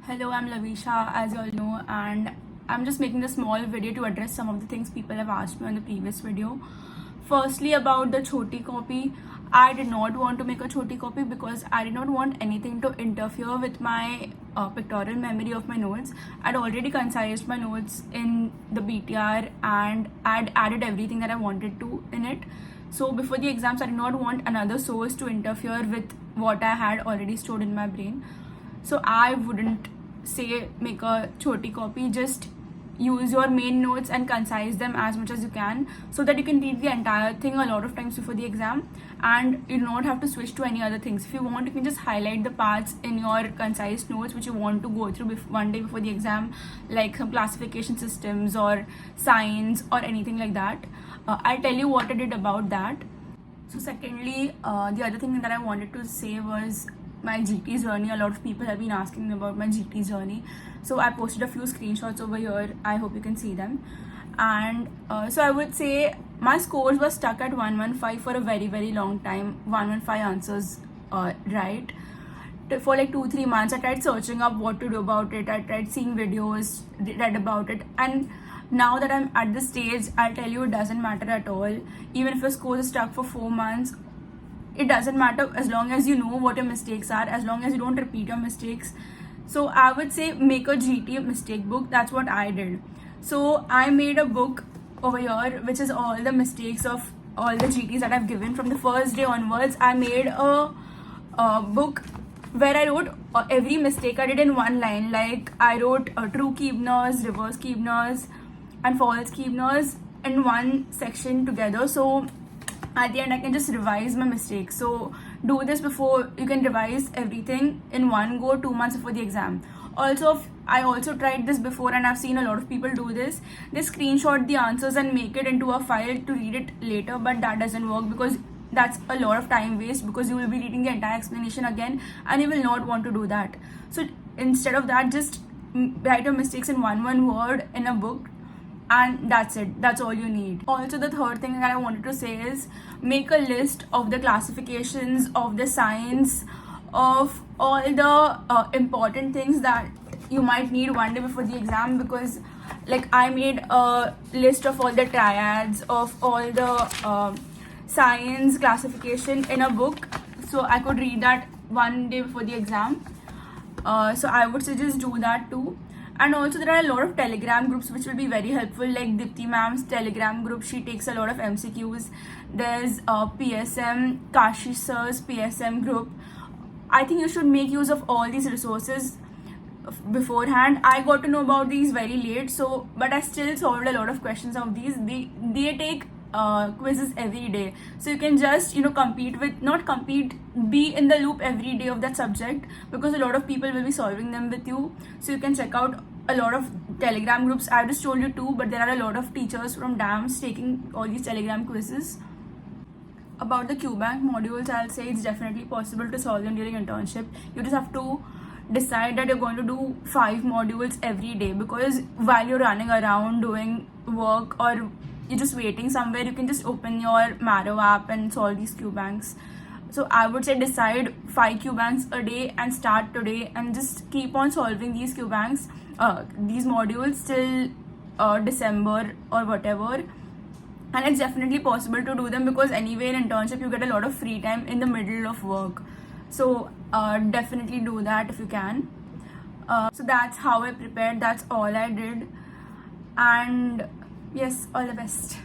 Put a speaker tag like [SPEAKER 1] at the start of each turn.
[SPEAKER 1] Hello, I'm Lavisha, as you all know, and I'm just making a small video to address some of the things people have asked me on the previous video. Firstly, about the choti copy, I did not want to make a choti copy because I did not want anything to interfere with my pictorial memory of my notes. I'd already concised my notes in the BTR and I'd added everything that I wanted to in it. So before the exams, I did not want another source to interfere with what I had already stored in my brain. So I wouldn't say make a choti copy, just use your main notes and concise them as much as you can so that you can read the entire thing a lot of times before the exam and you do not have to switch to any other things. If you want, you can just highlight the parts in your concise notes which you want to go through one day before the exam, like some classification systems or signs or anything like that. I'll tell you what I did about that. So secondly, the other thing that I wanted to say was my GT journey. A lot of people have been asking me about my GT journey, so I posted a few screenshots over here. I hope you can see them. And so I would say my scores were stuck at 115 for a very long time. 115 answers right for like 2-3 months. I tried searching up what to do about it. I tried seeing videos, read about it, and now that I'm at this stage, I'll tell you it doesn't matter at all. Even if your score is stuck for 4 months, it doesn't matter as long as you know what your mistakes are, as long as you don't repeat your mistakes. So I would say make a GT mistake book. That's what I did. So I made a book over here which is all the mistakes of all the GTs that I've given from the first day onwards. I made a book where I wrote every mistake I did in one line. Like I wrote true Keebners, reverse Keebners and false Keebners in one section together. So at the end I can just revise my mistakes. So do this before you can revise everything in one go 2 months before the exam. Also, I also tried this before and I've seen a lot of people do this. They screenshot the answers and make it into a file to read it later, but that doesn't work because that's a lot of time waste, because you will be reading the entire explanation again and you will not want to do that. So instead of that, just write your mistakes in one word in a book, and that's it. That's all you need. Also, the third thing that I wanted to say is make a list of the classifications, of the signs, of all the important things that you might need one day before the exam, because like I made a list of all the triads, of all the signs classification in a book, so I could read that one day before the exam. So I would suggest do that too. And also there are a lot of Telegram groups which will be very helpful, like Dipti ma'am's Telegram group. She takes a lot of MCQs. There's PSM, Kashi sir's PSM group. I think you should make use of all these resources beforehand. I got to know about these very late, so but I still solved a lot of questions of these. They take quizzes every day, so you can just be in the loop every day of that subject, because a lot of people will be solving them with you. So you can check out a lot of Telegram groups. I just told you two, but there are a lot of teachers from DAMS taking all these Telegram quizzes. About the QBank modules, I'll say it's definitely possible to solve them during internship. You just have to decide that you're going to do 5 modules every day, because while you're running around doing work or you're just waiting somewhere, you can just open your Marrow app and solve these QBanks. So I would say decide 5 QBanks a day and start today and just keep on solving these QBanks, these modules till December or whatever. And it's definitely possible to do them, because anyway in internship you get a lot of free time in the middle of work. So definitely do that if you can. So that's how I prepared. That's all I did. And yes, all the best.